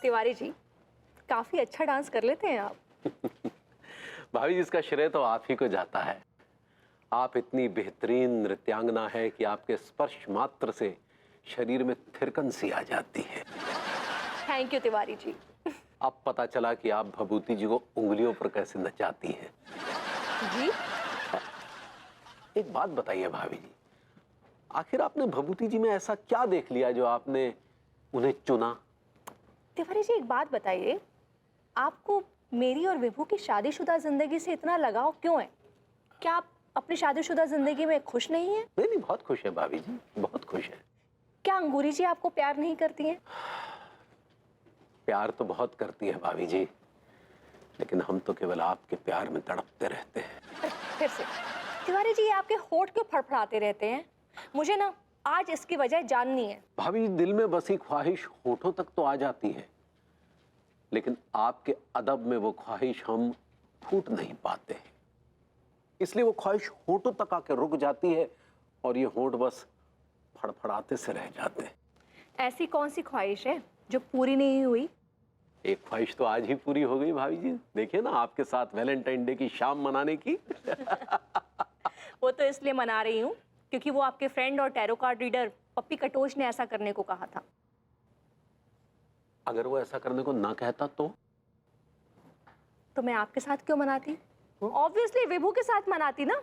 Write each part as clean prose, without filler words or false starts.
तिवारी जी, काफी अच्छा डांस कर लेते हैं आप। भाभी जी, इसका श्रेय तो आप ही को जाता है। आप इतनी बेहतरीन नृत्यांगना है कि आपके स्पर्श मात्र से शरीर में थिरकन सी आ जाती है। Thank you Tiwari ji. अब पता चला कि आप भभूति जी को उंगलियों पर कैसे नचाती हैं। जी? एक बात बताइए भाभी जी, आखिर आपने भभूति जी में ऐसा क्या देख लिया जो आपने उन्हें चुना? तिवारी जी, एक बात बताइए, आपको मेरी और विभू की शादीशुदा जिंदगी से इतना लगाव क्यों है? क्या आप अपनी शादीशुदा जिंदगी में खुश नहीं हैं? नहीं नहीं, बहुत खुश है भाभी जी, बहुत खुश है। क्या अंगूरी जी आपको प्यार नहीं करती हैं? प्यार तो बहुत करती है भाभी जी, लेकिन हम तो केवल आपके प्यार में तड़पते रहते हैं। फिर से तिवारी जी, आपके होठ क्यों फड़फड़ाते रहते हैं? मुझे ना आज इसकी वजह जाननी है। भाभी, दिल में बसी ख्वाहिश होठों तक तो आ जाती है, लेकिन आपके अदब में वो ख्वाहिश हम फूट नहीं पाते हैं, इसलिए वो ख्वाहिश होठों तक आके रुक जाती है और ये होठ बस फड़फड़ाते से रह जाते हैं। ऐसी कौन सी ख्वाहिश है जो पूरी नहीं हुई? एक ख्वाहिश तो आज ही पूरी हो गई भाभी जी, देखिए ना, आपके साथ वैलेंटाइन डे की शाम मनाने की। वो तो इसलिए मना रही हूँ क्योंकि वो आपके फ्रेंड और टैरो कार्ड रीडर पप्पी कटोच ने ऐसा करने को कहा था। अगर वो ऐसा करने को ना कहता तो मैं आपके साथ क्यों मनाती? ऑब्वियसली विभू के साथ मनाती ना।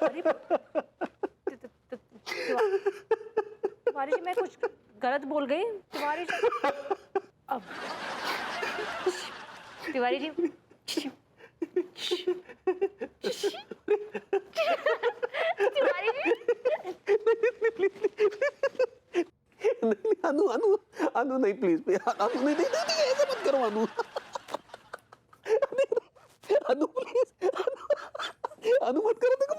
अरे, तिवारी जी, मैं कुछ गलत बोल गई? तिवारी जी, अब तिवारी जी, तिवारी जी, नहीं, अनु अनु अनु नहीं, प्लीज अनु, नहीं नहीं नहीं, ऐसे मत करो अनु। अनु प्लीज, अनु मत करो, देखो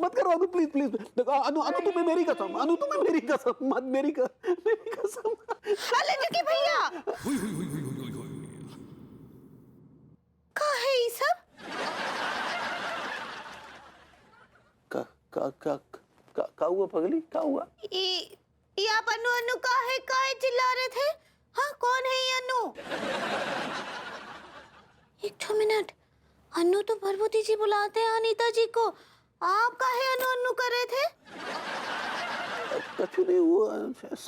मत करो अनु, प्लीज प्लीज देखो अनु, तुम्हें मेरी कसम, अनु तुम्हें मेरी कसम, मत मेरी कसम। अरे देखिए भैया, का है ये सब? का हुआ पगली, का हुआ? ये आप अनु अनु का है चिल्ला रहे थे? हाँ, कौन है ये अनु? एक मिनट, अनु तो भभूति जी बुलाते हैं अनीता जी को। आप का है अनु अनु कर रहे थे? कुछ नहीं, वो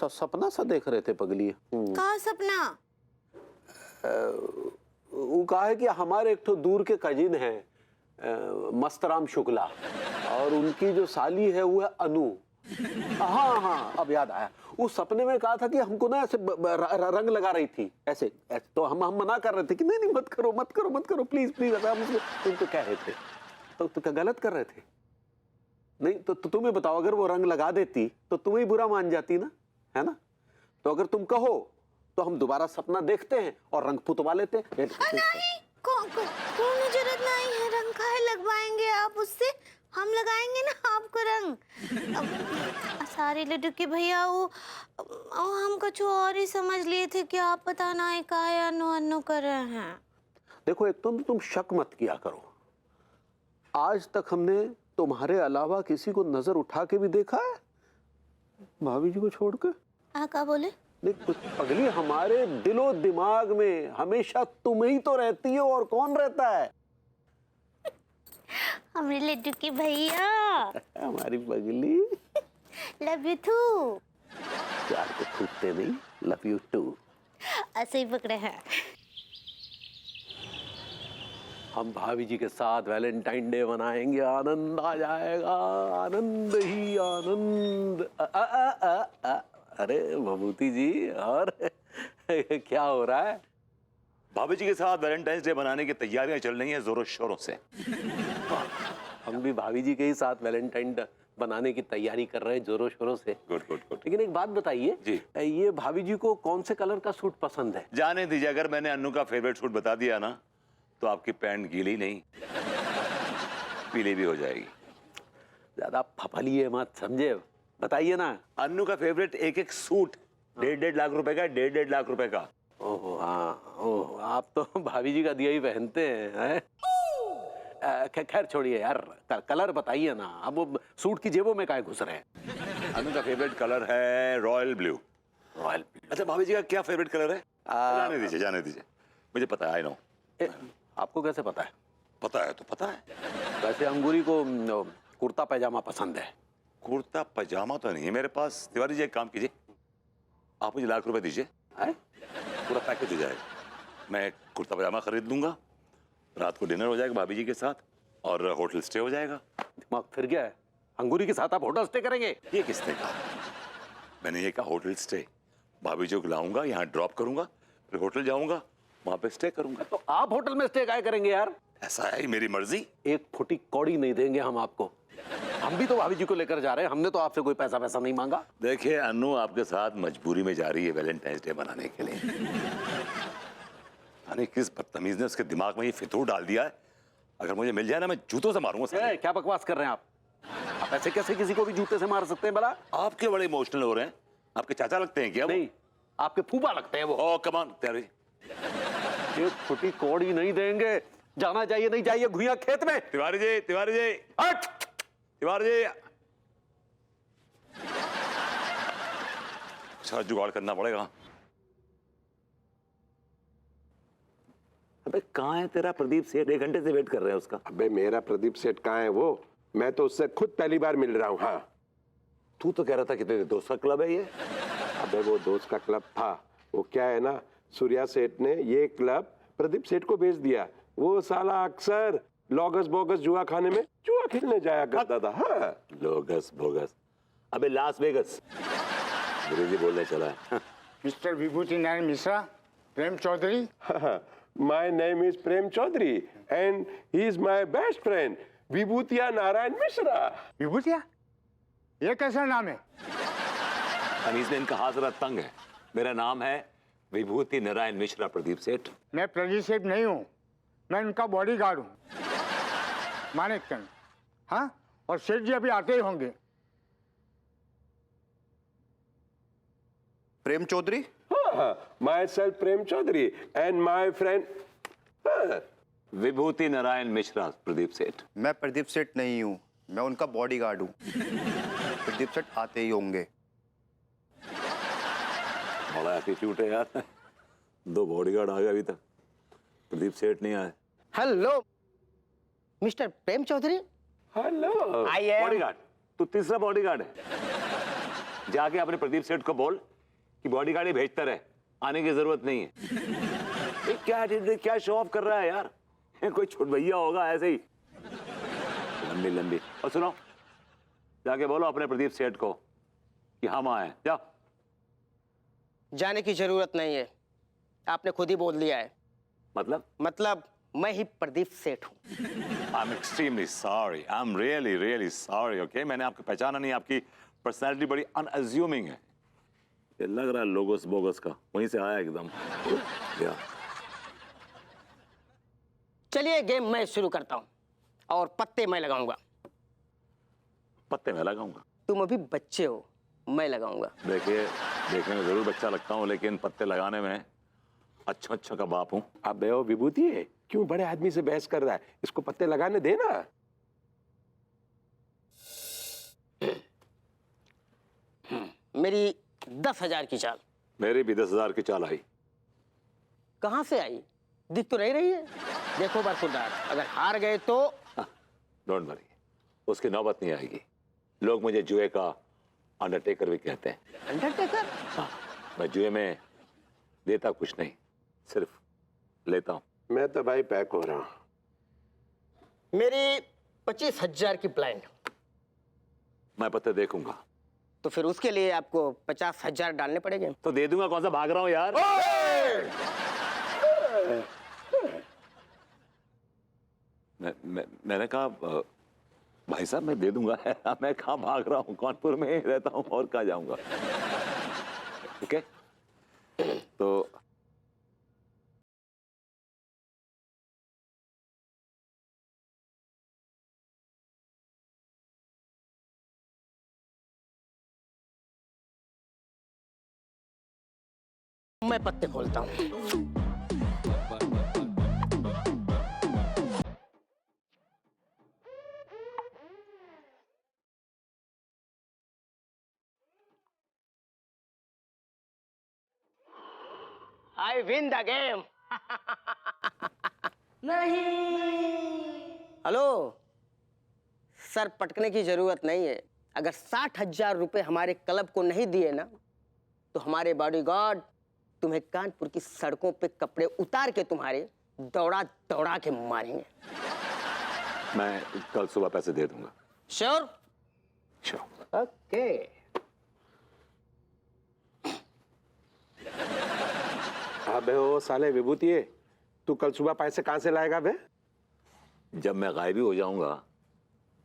सपना सा देख रहे थे पगली। का सपना? वो कहा है कि हमारे एक तो दूर के कजिन है मस्तराम शुक्ला, और उनकी जो साली है वो है अनु। हाँ, अब याद आया। उस सपने में कहा था कि हमको ना ऐसे रंग लगा रही थी ऐसे, तो हम मना कर रहे थे कि नहीं मत करो प्लीज प्लीज, ऐसा हम तुमको कह रहे थे। तो क्या गलत कर रहे थे? नहीं तो तुम्हें बताओ, अगर वो रंग लगा देती तो तुम्हें बुरा मान जाती ना, है ना? तो अगर तुम कहो तो हम दोबारा सपना देखते हैं और रंग पुतवा लेते हैं। नहीं, कौन जरूरत नहीं है, रंग काहे लगवाएंगे आप उससे? हम लगाएंगे ना आपको रंग। सारे लड्डू के भैया वो हम कुछ और ही समझ लिए थे कि आप पता ना है काहे अनु अनु कर रहे हैं। देखो, एक तो तुम शक मत किया करो, आज तक हमने तुम्हारे अलावा किसी को नजर उठा के भी देखा है भाभी जी को छोड़ के? क्या बोले? देख पगली, हमारे दिलो दिमाग में हमेशा तुम ही तो रहती हो, और कौन रहता है? हमारे लड्डू के भैया। हमारी पगली। Love you too. प्यार को छूटते नहीं, लव यू टू। ऐसे ही पकड़े हैं। हम भाभी जी के साथ वैलेंटाइन डे मनाएंगे, आनंद आ जाएगा, आनंद ही आनंद। अरे भभूति जी, और क्या हो रहा है? भाभी जी के साथ वैलेंटाइंस डे मनाने की तैयारियां चल रही हैं जोरों शोरों से। हम भी भाभी जी के ही साथ वैलेंटाइन बनाने की तैयारी कर रहे हैं जोरों शोरों से। Good good good. लेकिन एक बात बताइए जी, ये भाभी जी को कौन से कलर का सूट पसंद है? जाने दीजिए, अगर मैंने अन्नू का फेवरेट सूट बता दिया ना तो आपकी पैंट गीली नहीं पीली भी हो जाएगी। ज्यादा फफलिए मत, समझे? बताइए ना। अन्नू का फेवरेट एक एक सूट 1.5 लाख रुपए का, 1.5 लाख रुपए का। ओहो हाँ, ओह आप तो भाभी जी का दिया ही पहनते हैं। खैर छोड़िए यार, कलर बताइए ना, अब वो सूट की जेबों में काहे घुस रहे हैं? अन्नू का फेवरेट कलर है रॉयल ब्लू। रॉयल। अच्छा भाभी जी का क्या फेवरेट कलर है? जाने दीजिए, जाने दीजिए, मुझे पता है, आई नो। आपको कैसे पता है? पता है तो पता है। वैसे अंगूरी को कुर्ता पैजामा पसंद है। कुर्ता पजामा तो नहीं है मेरे पास। तिवारी जी एक काम कीजिए, आप मुझे ₹1,00,000 दीजिए, हैं? पूरा पैकेज हो जाएगा। मैं कुर्ता पजामा खरीद लूंगा, रात को डिनर हो जाएगा भाभी जी के साथ, और होटल स्टे हो जाएगा। दिमाग फिर गया है? अंगूरी के साथ आप होटल स्टे करेंगे? ये किसने कहा? मैंने ये कहा होटल स्टे। भाभी जी को लाऊंगा, यहाँ ड्रॉप करूंगा, फिर होटल जाऊंगा, वहां पे स्टे करूंगा। तो आप होटल में स्टे काहे करेंगे यार? ऐसा है, मेरी मर्जी। एक फुटी कौड़ी नहीं देंगे हम आपको। हम भी तो भाभी जी को लेकर जा रहे हैं, हमने तो आपसे कोई पैसा नहीं मांगा। देखिए अनु आपके साथ मजबूरी में जा रही है वैलेंटाइंस डे मनाने के लिए। यानी किस बदतमीज ने उसके दिमाग में ये फितूर डाल दिया है। अगर मुझे मिल जाए ना, मैं जूतों से मारूंगा साले। क्या बकवास कर रहे हैं आप? आप ऐसे कैसे किसी को भी जूते से मार सकते हैं भला? आप क्यों बड़े इमोशनल हो रहे हैं? आपके चाचा लगते हैं क्या वो? नहीं, आपके फूफा लगते हैं वो। ओ कम ऑन तिवारी। एक फुटी कौड़ी नहीं देंगे। जाना चाहिए नहीं चाहिए घुइयां खेत में। तिवारी जी, तिवारी जी, हट! तिवारी जी, कुछ जुगाड़ करना पड़ेगा। अबे कहाँ है तेरा प्रदीप सेठ? 1 घंटे से वेट कर रहे हैं उसका। अबे मेरा प्रदीप सेठ कहाँ है वो? मैं तो उससे खुद पहली बार मिल रहा हूँ। हाँ, तू तो कह रहा था कि तेरे दोस्त का क्लब है ये। अबे वो दोस्त का क्लब था। वो क्या है ना, सूर्या सेठ ने ये क्लब प्रदीप सेठ को बेच दिया। वो साला अक्सर लॉगस बोगस जुआ खाने में जुआ खेलने जाया करता था। हाँ, लोगस बोगस, अबे लास वेगस अंग्रेजी बोलने चला है। Mister Vibhuti Narayan Mishra, Prem Chaudhary. My name is Prem Chaudhary and he is my best friend Vibhutiya Narayan Mishra. Vibhutiya, ये कैसा नाम है? तमीज में इनका हाथ जरा तंग है। मेरा नाम है विभूति नारायण मिश्रा प्रदीप सेठ। मैं प्रदीप सेठ नहीं हूँ, मैं उनका बॉडीगार्ड हूँ, मानिक चंद। हाँ, और सेठ जी अभी आते ही होंगे। Prem Chaudhary. Myself Prem Chaudhary and my friend Vibhuti Narayan Mishra Pradeep Seth. मैं प्रदीप सेठ नहीं हूँ, मैं उनका बॉडीगार्ड हूँ। प्रदीप सेठ आते ही होंगे। बड़ा एटीट्यूड है यार। 2 बॉडीगार्ड आ गए अभी तक, प्रदीप सेठ नहीं आए। Hello mister Prem Chaudhary. Hello. I am bodyguard? तू तीसरा बॉडीगार्ड है। जाके अपने प्रदीप सेठ को बोल कि बॉडीगार्ड ही भेजता रहे, आने की जरूरत नहीं है। ये क्या attitude, क्या शो ऑफ कर रहा है यार? ये कोई छोट भैया होगा ऐसे ही लंबी लंबी। और सुनो, जाके बोलो अपने प्रदीप सेठ को कि हम आए। जाओ। जाने की जरूरत नहीं है, आपने खुद ही बोल दिया है। मतलब मैं ही प्रदीप सेठ हूँ। I am extremely sorry, I am really really sorry. Okay, मैंने आपको पहचाना नहीं। आपकी पर्सनैलिटी बड़ी अनअज्यूमिंग है। ये लग रहा है लोगोस बोगस का, वहीं से आया एकदम। या चलिए गेम मैं शुरू करता हूँ और पत्ते मैं लगाऊंगा। पत्ते में लगाऊंगा? तुम अभी बच्चे हो, मैं लगाऊंगा। देखिए, देखने में जरूर बच्चा लगता हूँ, लेकिन पत्ते लगाने में अच्छा का बाप हूँ। अबे ओ विभूति है, क्यों बड़े आदमी से बहस कर रहा है? इसको पत्ते लगाने देना। मेरी 10,000 की चाल। मेरी भी 10,000 की चाल आई। कहाँ से आई? दिख तो नहीं रही है। देखो बरखुरदार, अगर हार गए तो डोंट वरी, उसकी नौबत नहीं आएगी। लोग मुझे जुए का अंडरटेकर भी कहते हैं। अंडरटेकर? हाँ, मैं जुए में देता कुछ नहीं, सिर्फ लेता हूँ। मैं तो भाई पैक हो रहा हूँ। मेरी 25,000 की प्लान। मैं पत्ते देखूंगा। तो फिर उसके लिए आपको 50,000 डालने पड़ेंगे। तो दे दूंगा, कौन सा भाग रहा हूँ यार। मैंने कहा भाई साहब मैं दे दूंगा। मैं कहाँ भाग रहा हूँ, कानपुर में ही रहता हूँ, और कहाँ जाऊंगा। ओके, तो मैं पत्ते खोलता हूँ। I win the game. Hello sir, पटकने की जरूरत नहीं है। अगर 60,000 रुपए हमारे क्लब को नहीं दिए ना, तो हमारे बॉडीगार्ड तुम्हें कानपुर की सड़कों पे कपड़े उतार के तुम्हारे दौड़ा दौड़ा के मारेंगे। मैं कल सुबह पैसे दे दूंगा। श्योर? श्योर। ओके। अबे ओ साले विभूतिये, तू कल सुबह पैसे कहाँ से लाएगा बे? जब मैं गायब हो जाऊंगा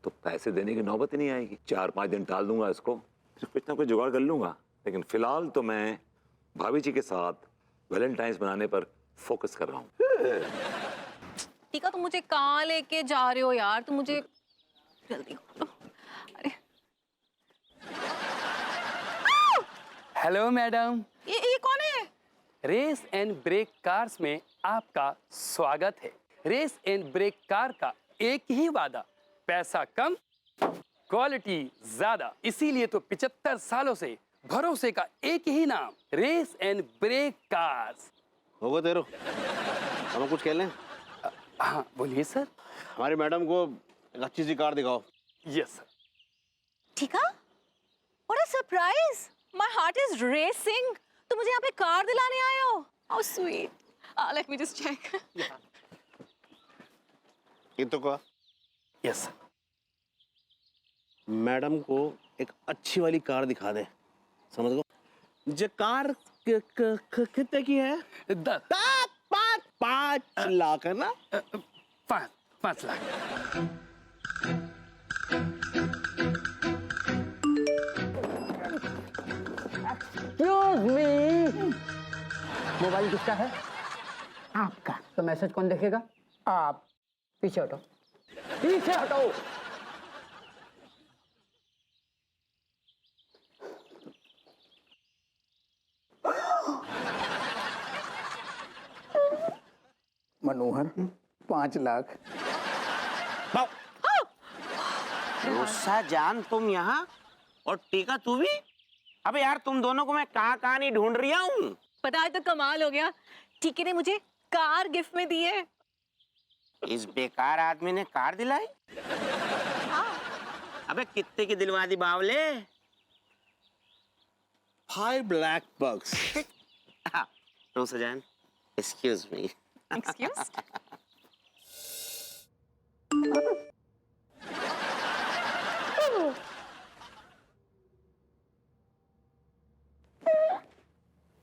तो पैसे देने की नौबत ही नहीं आएगी। 4-5 दिन टाल दूंगा इसको, फिर कुछ ना कुछ जुगाड़ कर लूंगा। लेकिन फिलहाल तो मैं भाभी जी के साथ वैलेंटाइंस मनाने पर फोकस कर रहा हूँ। टीका, तुम मुझे कहाँ लेके जा रहे हो यार? तुम मुझे जल्दी करो। अरे हेलो मैडम, ये कौन है? रेस एंड ब्रेक कार्स में आपका स्वागत है। रेस एंड ब्रेक कार का एक ही वादा, पैसा कम क्वालिटी ज्यादा। इसीलिए तो 75 सालों से भरोसे का एक ही नाम, रेस एंड ब्रेक कार्स। होगा तेरो, हम कुछ कह लें? हाँ बोलिए सर। हमारी मैडम को एक अच्छी सी कार दिखाओ। Yes sir. टीका, what a surprise! My heart is racing. तुम मुझे यहाँ पे कार दिलाने आए हो? How sweet. Let me just check. ये तो कहा यस सर। मैडम को एक अच्छी वाली कार दिखा दे, समझ गो। जो कार कितने की है? 5 लाख है ना? 5 लाख। मोबाइल किसका है? आपका। तो मैसेज कौन देखेगा? आप। पीछे हटो, पीछे हटो। मनोहर, 5 लाख। रोसा जान, तुम यहाँ? और टीका तू भी? अबे यार, तुम दोनों को मैं कहाँ नहीं ढूंढ रहा हूँ। पता है तो कमाल हो गया। टीके ने मुझे कार गिफ्ट में दी है। इस बेकार आदमी ने कार दिलाई? अबे कितने की दिलवा दी बावले? 5 लाख बक्स। रोसा जान, एक्सक्यूज मी। एक्सक्यूज?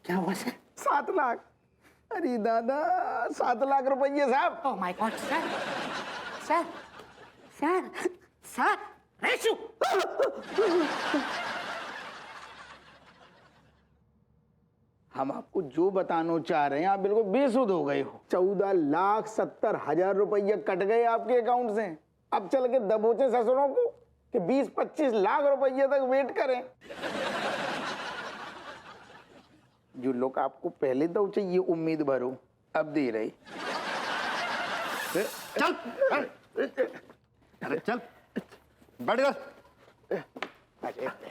क्या हुआ सर? 7 लाख। अरे दादा, 7 लाख रुपये साहब। Oh my God sir, sir, sir, sir, Reshu. हम आपको जो बताना चाह रहे हैं, आप बिल्कुल बेसुध हो गए हो। 14,70,000 रुपये कट गए आपके अकाउंट से। अब चल के दबोचे ससुरों को कि 20-25 लाख रुपये तक वेट करें। जो लोग आपको पहले दो चाहिए उम्मीद भरो, अब दे रहे। चल अरे चल बैठ गए।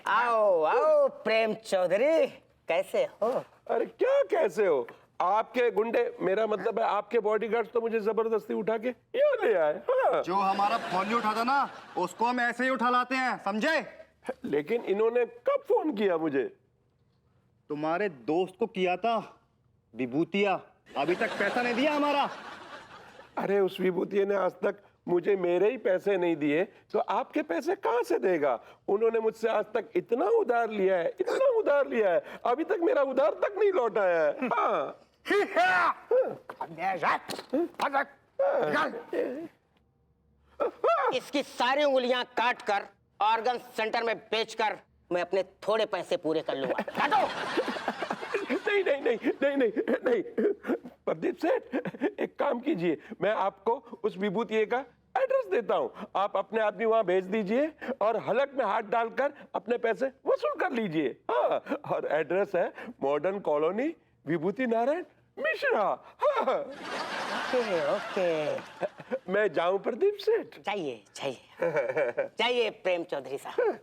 आओ आओ प्रेम चौधरी, कैसे हो? अरे क्या कैसे हो? आपके गुंडे, मेरा मतलब है आपके बॉडीगार्ड्स तो मुझे जबरदस्ती उठा के यहाँ ले आए। हाँ। जो हमारा फोन नहीं उठाता ना, उसको हम ऐसे ही उठा लाते हैं, समझे? लेकिन इन्होंने कब फोन किया मुझे? तुम्हारे दोस्त को किया था, विभूतिया। अभी तक पैसा नहीं दिया हमारा। अरे उस विभूतिये ने आज तक मुझे मेरे ही पैसे नहीं दिए, तो आपके पैसे कहाँ से देगा? उन्होंने मुझसे आज तक इतना उधार लिया है, इतना उधार लिया है, अभी तक मेरा उधार तक नहीं लौटा है। हाँ। इसकी सारी उंगलियां काट कर ऑर्गन सेंटर में बेचकर मैं अपने थोड़े पैसे पूरे कर लूंगा। काटो। नहीं नहीं नहीं नहीं नहीं नहीं प्रदीप सेठ, एक काम कीजिए, मैं आपको उस विभूतिये का एड्रेस देता हूँ, आप अपने आदमी वहां भेज दीजिए और हलक में हाथ डालकर अपने पैसे वसूल कर लीजिए। हाँ, और एड्रेस है मॉडर्न कॉलोनी, विभूति नारायण मिश्रा। हाँ। ओके ओके, मैं जाऊं प्रदीप सेठ? चाहिए चाहिए चाहिए प्रेम चौधरी साहब।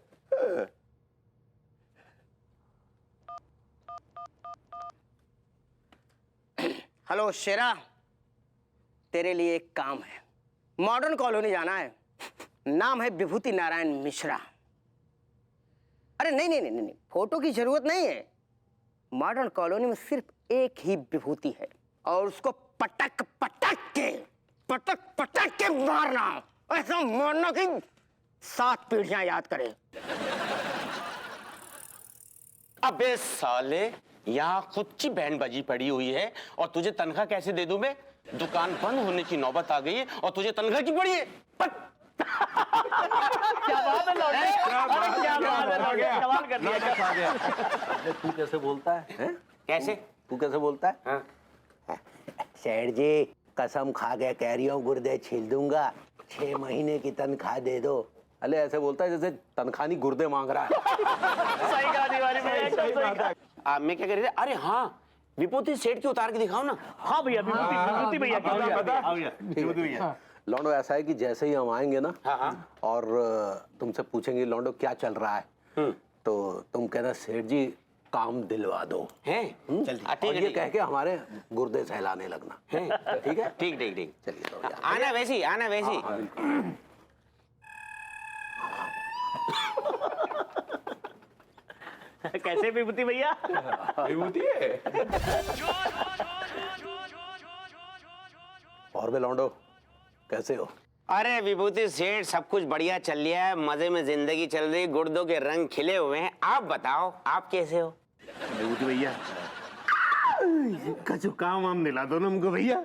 हेलो शेरा, तेरे लिए एक काम है। मॉडर्न कॉलोनी जाना है, नाम है विभूति नारायण मिश्रा। अरे नहीं नहीं नहीं नहीं, फोटो की जरूरत नहीं है। मॉडर्न कॉलोनी में सिर्फ एक ही विभूति है और उसको पटक पटक के मारना, ऐसा मारना कि 7 पीढ़ियां याद करे। अबे साले, यहाँ खुद की बैंड बजी पड़ी हुई है और तुझे तनख्वाह कैसे दे दूं मैं? दुकान बंद होने की नौबत आ गई है और तुझे तनख्वाह की पड़ी है। क्या बात है लौटे? अरे क्या बात है लौटे? कमाल कर दिया। तू कैसे बोलता है? कैसे? तू कैसे बोलता है? हाँ। सेठ जी, कसम खा के कह रही हूँ, गुर्दे छील दूंगा। 6 महीने की तनख्वाह दे दो। अले ऐसे बोलता है जैसे तनख्वाह नहीं गुर्दे मांग रहा है। सही कहा दीवारी में, एकदम सही कहा। मैं क्या कह रही थी? अरे हाँ, विभूति सेठ की उतार के दिखाओ ना। हाँ भैया, विभूति भैया की। लौंडो, ऐसा है कि जैसे ही हम आएंगे ना, और तुमसे पूछेंगे लौंडो क्या चल रहा है, तो तुम कहना सेठ जी काम दिलवा दो। हैं? और ये कह के हमारे गुर्दे सहलाने लगना। ठीक है? ठीक ठीक ठीक। चलिए तो यार। आना वैसी, आना वैसी। कैसे विभूति भैया? विभूति है। और वे लौंडो कैसे हो? अरे विभूति सेठ, सब कुछ बढ़िया चल रहा है, मजे में जिंदगी चल रही, गुर्दों के रंग खिले हुए हैं। आप बताओ, आप कैसे हो? विभूति भैया का जो काम हम दिला दो ना हमको भैया।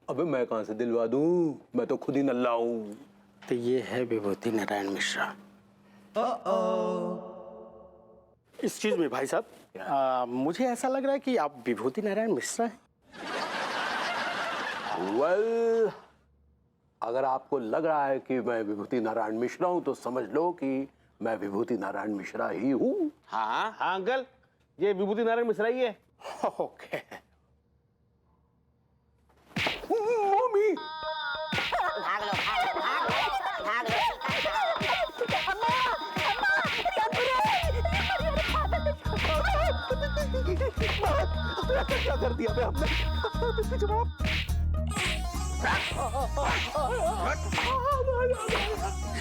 अबे मैं कहां से दिलवा दूं, मैं तो खुद ही नल्ला हूं। तो ये है विभूति नारायण मिश्रा। एक्सक्यूज मी भाई साहब, मुझे ऐसा लग रहा है कि आप विभूति नारायण मिश्रा हैं। वेल, अगर आपको लग रहा है कि मैं विभूति नारायण मिश्रा हूं तो समझ लो कि मैं विभूति नारायण मिश्रा ही हूं। हाँ हाँ अंकल, ये विभूति नारायण मिश्रा ही है। ओके। मम्मी, भाग लो भाग लो भाग लो भाग लो। क्या कर दिया हमने?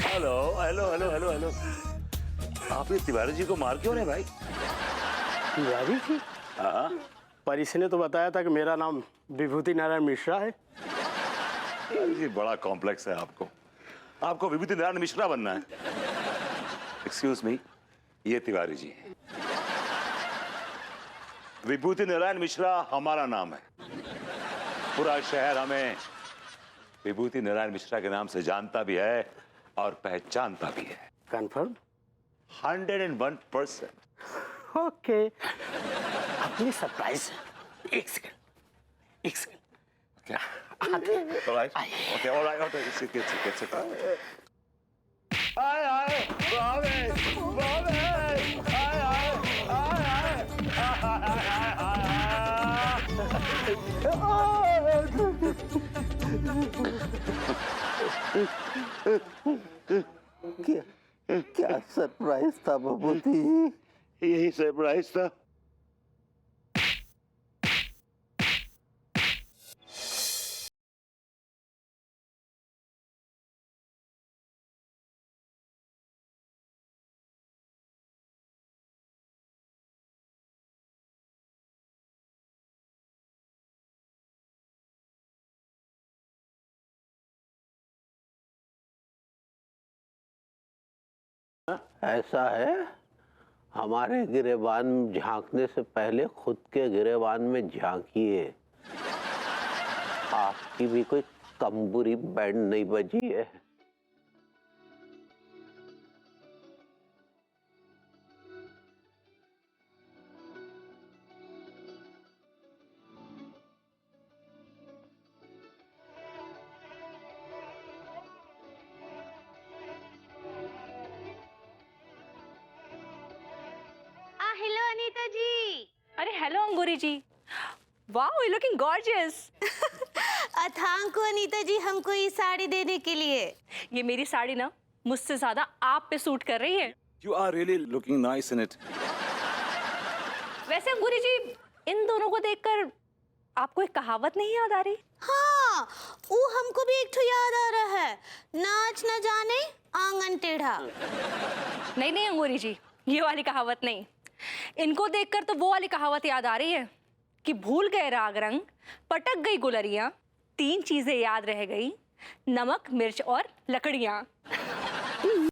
Hello hello hello hello hello, आप ये तिवारी जी को मार क्यों रहे भाई? तिवारी जी? हाँ, पर इसने तो बताया था कि मेरा नाम विभूति नारायण मिश्रा है। ये बड़ा कॉम्प्लेक्स है आपको। आपको विभूति नारायण मिश्रा बनना है। एक्सक्यूज मी, ये तिवारी जी हैं। विभूति नारायण मिश्रा हमारा नाम है। पूरा शहर हमें विभूति नारायण मिश्रा के नाम से जानता भी है और पहचानता भी है। कंफर्म? 101%। ओके। अपनी सरप्राइज। एक सेकंड, एक second. All right. Okay, all right. Okay, sit. Aye, aye, Bobby. क्या सरप्राइज था विभूति? यही सरप्राइज था। ऐसा है, हमारे गिरेबान में झांकने से पहले खुद के गिरेबान में झांकिए। आपकी भी कोई कम बुरी बैंड नहीं बजी है। हेलो अनीता जी। अरे hello Angoori ji, wow you looking gorgeous. Thank you Anita ji हमको ये साड़ी देने के लिए। ये मेरी साड़ी ना मुझसे ज्यादा आप पे सूट कर रही है। You are really looking nice in it. वैसे अंगूरी जी, इन दोनों को देखकर आपको एक कहावत नहीं याद आ रही? हाँ, वो हमको भी एक ठो याद आ रहा है, नाच न जाने आंगन टेढ़ा। नहीं नहीं अंगूरी जी, ये वाली कहावत नहीं। इनको देखकर तो वो वाली कहावत याद आ रही है कि भूल गए राग रंग, पटक गई गुलरियां, 3 चीजें याद रह गई, नमक मिर्च और लकड़ियां।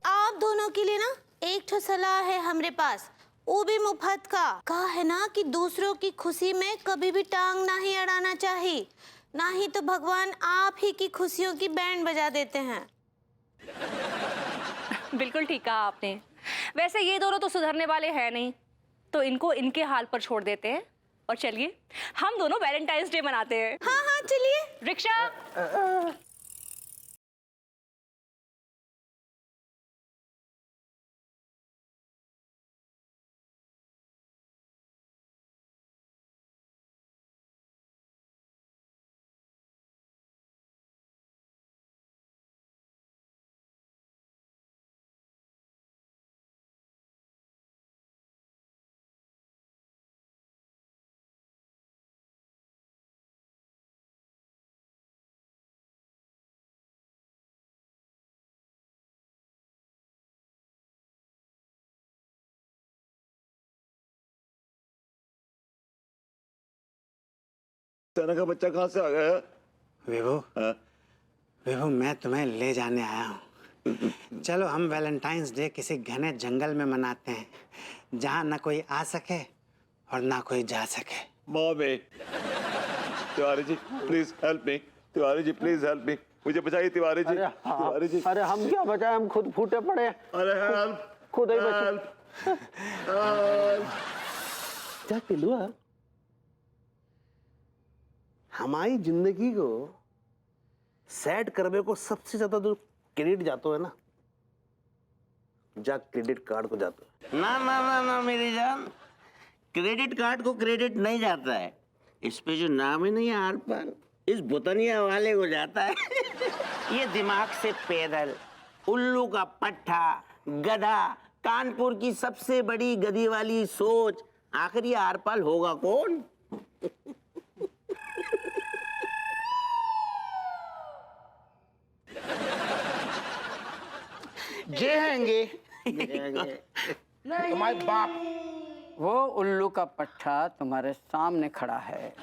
आप दोनों के लिए ना एक ठो सलाह है हमरे पास, वो भी मुफ्त का। कहा है ना कि दूसरों की खुशी में कभी भी टांग ना ही अड़ाना चाहिए, ना ही तो भगवान आप ही की खुशियों की बैंड बजा देते हैं। बिल्कुल ठीक कहा आपने। वैसे ये दोनों तो सुधरने वाले हैं नहीं, तो इनको इनके हाल पर छोड़ देते हैं और चलिए हम दोनों वैलेंटाइंस डे मनाते हैं। हाँ हाँ चलिए। रिक्शा। तनखा का बच्चा कहाँ से आ गया? विभू, विभू मैं तुम्हें ले जाने आया हूँ। चलो हम वैलेंटाइंस डे किसी घने जंगल में मनाते हैं, जहाँ ना कोई आ सके और ना कोई जा सके। Mommy, Tiwari ji please help me. Tiwari ji please help me, मुझे बचाइए तिवारी जी। तिवारी जी। अरे हम क्या बचाए, हम खुद फूटे पड़े। अरे हेल्प, खुद ही बचे। क्या टिल्लुआ, हमारी जिंदगी को सेट करने को सबसे ज्यादा जो क्रेडिट जाता है ना, जा क्रेडिट कार्ड को जाता है। ना ना ना ना मेरी जान, क्रेडिट कार्ड को क्रेडिट नहीं जाता है। इस पे जो नाम ही नहीं है आर-पार, इस बुतनिया वाले को जाता है। ये दिमाग से पैदल, उल्लू का पट्टा, गधा, कानपुर की सबसे बड़ी गधी वाली सोच, आखिर ये आर-पार होगा कौन? जे हैंगे तुम्हारे बाप। वो उल्लू का पट्टा तुम्हारे सामने खड़ा है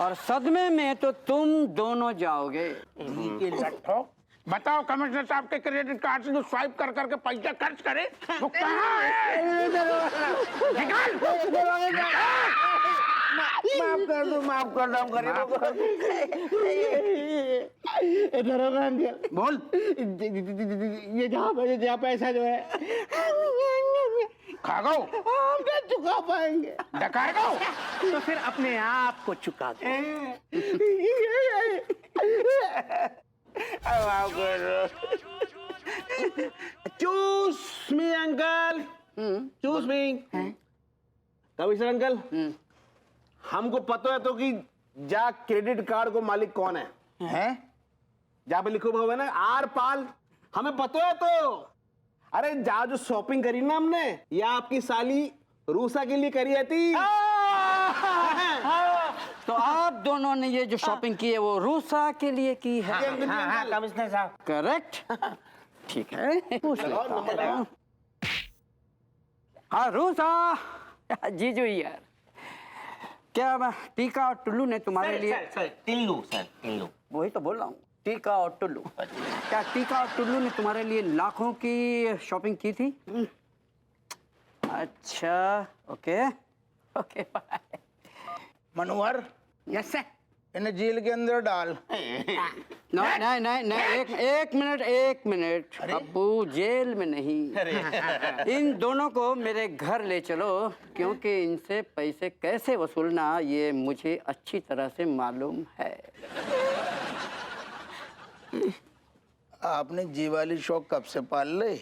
और सदमे में तो तुम दोनों जाओगे। बताओ कमिश्नर साहब के क्रेडिट कार्ड से जो स्वाइप कर करके पैसा खर्च करे वो कहाँ है? निकाल। माफ कर दो गरीबों को। दरोगा अंकल बोल। ये जहाँ पैसा जो है खा गो, हम क्या चुका पाएंगे? डकार गो, तो फिर अपने आप को चुका दो। चूस मी अंकल, चूस मी। कमिश्नर अंकल, हमको पता है तो कि जा क्रेडिट कार्ड को मालिक कौन है? हैं? जहाँ पे लिखो हुआ है ना आर पाल, हमें पता है तो। अरे जा जो शॉपिंग करी ना हमने, या आपकी साली रूसा के लिए करी थी। तो आप दोनों ने ये जो शॉपिंग की है वो रूसा के लिए की है? हाँ, कमिश्नर साहब करेक्ट। ठीक है, पूछ लेता हूं। हाँ रूसा, जीजू यार, क्या टीका और टुल्लू ने तुम्हारे लिए? टिल्लू वही तो बोल रहा हूँ, टीका और टुल्लू। क्या टीका और टुल्लू ने तुम्हारे लिए लाखों की शॉपिंग की थी? अच्छा, ओके ओके बाय। मनोहर, यस सर। इन्हें जेल के अंदर डाल। नहीं नहीं नहीं, एक मिनट अब्बू, जेल में नहीं। इन दोनों को मेरे घर ले चलो, क्योंकि इनसे पैसे कैसे वसूलना ये मुझे अच्छी तरह से मालूम है। आपने जी वाली शौक कब से पाल ले?